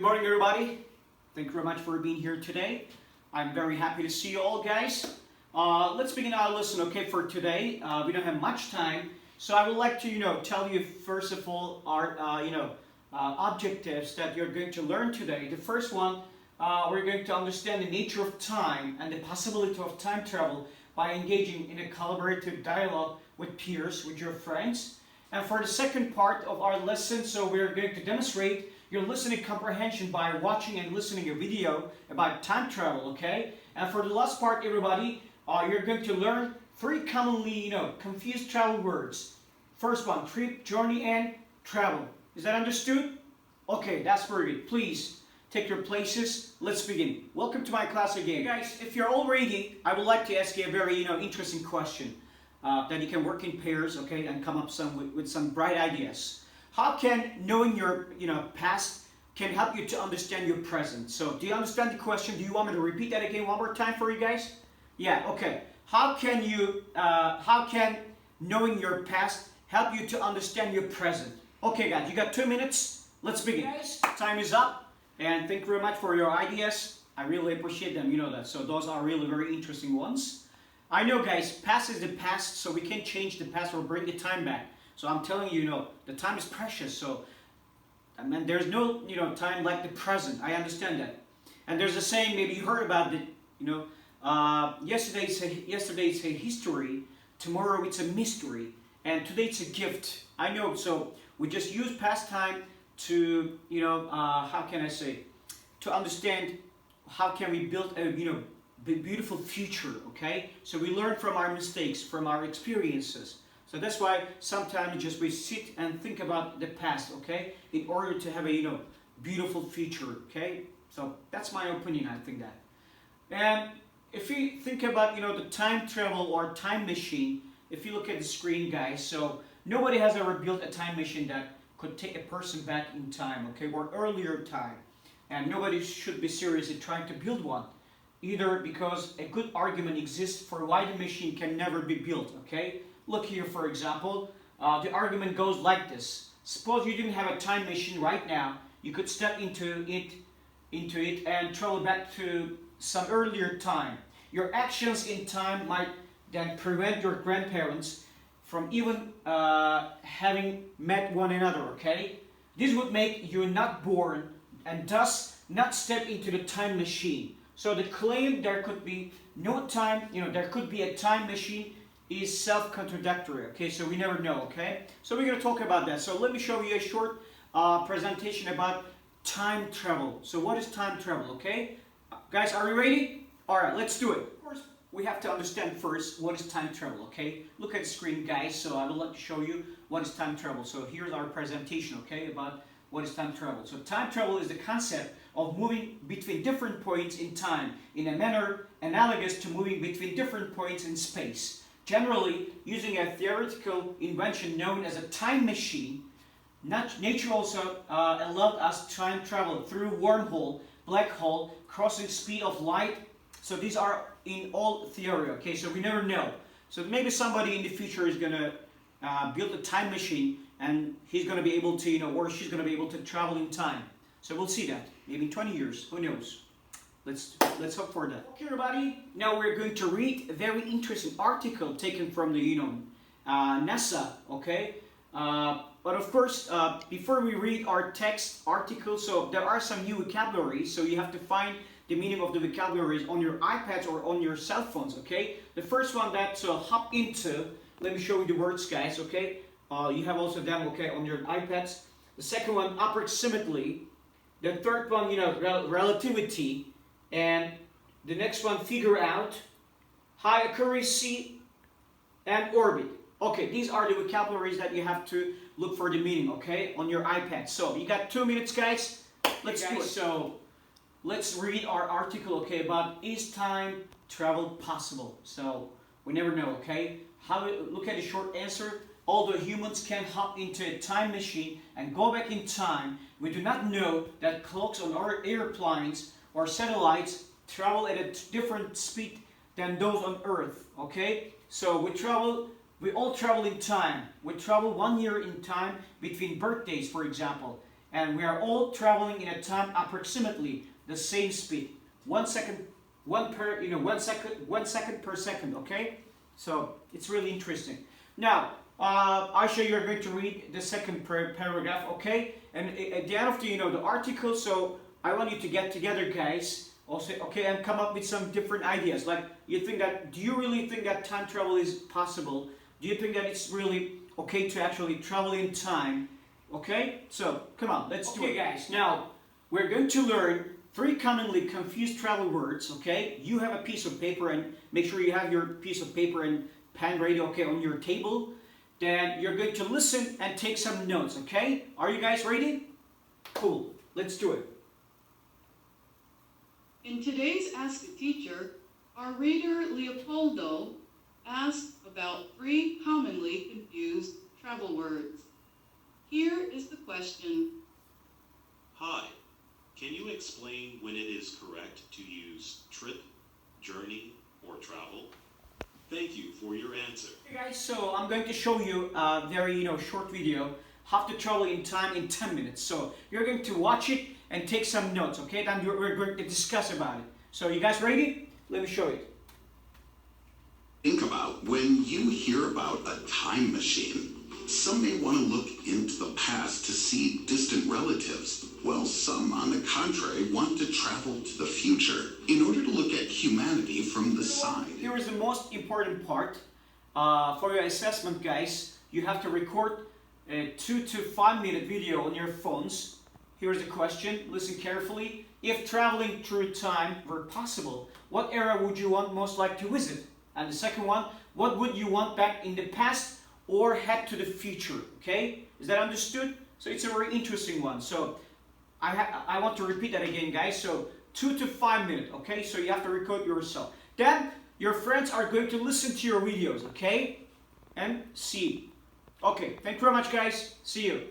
morning, everybody. Thank you very much for being here today. I'm very happy to see you all, guys. Let's begin our lesson, okay, for today. We don't have much time, so I would like to, tell you first of all our, objectives that you're going to learn today. The first one, we're going to understand the nature of time and the possibility of time travel by engaging in a collaborative dialogue with peers, with your friends. And for the second part of our lesson, so we're going to demonstrate your listening comprehension by watching and listening a video about time travel, okay? And for the last part, everybody, you're going to learn three commonly, confused travel words. First one, trip, journey, and travel. Is that understood? Okay, that's very good. Please take your places. Let's begin. Welcome to my class again. Guys, if you're all ready, I would like to ask you a very, interesting question that you can work in pairs, okay, and come up with some bright ideas. How can knowing your past can help you to understand your present? So do you understand the question? Do you want me to repeat that again one more time for you guys? Yeah, okay. How can knowing your past help you to understand your present? Okay guys, you got 2 minutes. Let's begin. Guys, time is up, and thank you very much for your ideas. I really appreciate them, you know that. So those are really very interesting ones. I know guys, past is the past, so we can't change the past or bring the time back. So I'm telling you, the time is precious. So, there's no, time like the present. I understand that. And there's a saying, maybe you heard about it, yesterday's a history, tomorrow it's a mystery, and today it's a gift. I know, so we just use past time to, how can I say, to understand how can we build a, beautiful future, okay? So we learn from our mistakes, from our experiences. So that's why sometimes just we sit and think about the past, okay? In order to have a, beautiful future, okay? So that's my opinion, I think that. And if you think about, the time travel or time machine, if you look at the screen, guys, so nobody has ever built a time machine that could take a person back in time, okay, or earlier time. And nobody should be seriously trying to build one, either because a good argument exists for why the machine can never be built, okay? Look here, for example, the argument goes like this. Suppose you didn't have a time machine right now. You could step into it and travel back to some earlier time. Your actions in time might then prevent your grandparents from even having met one another, okay? This would make you not born and thus not step into the time machine. So the claim there could be no time, there could be a time machine is self-contradictory, okay? So we never know, okay? So we're going to talk about that. So let me show you a short presentation about time travel. So what is time travel, okay? Guys, are you ready? All right, let's do it. Of course, we have to understand first what is time travel, okay? Look at the screen, guys. So I would like to show you what is time travel. So here's our presentation, okay, about what is time travel. So time travel is the concept of moving between different points in time in a manner analogous to moving between different points in space. Generally, using a theoretical invention known as a time machine, nature also allowed us time travel through wormhole, black hole, crossing speed of light. So these are in all theory, okay? So we never know. So maybe somebody in the future is going to build a time machine and he's going to be able to, or she's going to be able to travel in time. So we'll see that. Maybe in 20 years, who knows? Let's hope for that. Okay, everybody. Now we're going to read a very interesting article taken from the NASA. Okay, but of course, before we read our text article, so there are some new vocabularies. So you have to find the meaning of the vocabularies on your iPads or on your cell phones. Okay. The first one that hop into. Let me show you the words, guys. Okay. You have also them. Okay, on your iPads. The second one, approximately. The third one, relativity. And the next one, figure out, high accuracy, and orbit. Okay, these are the vocabularies that you have to look for the meaning, okay, on your iPad. So, you got 2 minutes, guys. Let's do it. So, let's read our article, okay, about is time travel possible? So, we never know, okay? Look at the short answer. Although humans can hop into a time machine and go back in time, we do not know that clocks on our airplanes or satellites travel at a different speed than those on Earth, okay? So we all travel in time. We travel 1 year in time between birthdays, for example. and we are all traveling in a time approximately the same speed. 1 second, 1 second per second. Okay, so it's really interesting. Now, Aisha, you're going to read the second paragraph, okay? And at the end of the article, so I want you to get together, guys, also, okay, and come up with some different ideas. Like, do you really think that time travel is possible? Do you think that it's really okay to actually travel in time? Okay, so come on, let's do it, guys. Now, we're going to learn 3 commonly confused travel words, okay? You have a piece of paper, and make sure you have your piece of paper and pen ready, okay, on your table. Then you're going to listen and take some notes, okay? Are you guys ready? Cool, let's do it. In today's Ask a Teacher, our reader Leopoldo asked about 3 commonly confused travel words. Here is the question. Hi, can you explain when it is correct to use trip, journey, or travel? Thank you for your answer. Hey guys, so I'm going to show you a very short video how to travel in time in 10 minutes. So you're going to watch it and take some notes, okay? Then we're going to discuss about it. So you guys ready? Let me show you. Think about when you hear about a time machine. Some may want to look into the past to see distant relatives, while some, on the contrary, want to travel to the future in order to look at humanity from the side. Here is the most important part. For your assessment, guys, you have to record a 2 to 5 minute video on your phones. Here's the question, listen carefully. If traveling through time were possible, what era would you want most like to visit? And the second one, what would you want back in the past or head to the future? Okay, is that understood? So it's a very interesting one. So I want to repeat that again, guys. So 2 to 5 minutes, okay? So you have to record yourself. Then your friends are going to listen to your videos, okay? And see. Okay, thank you very much, guys. See you.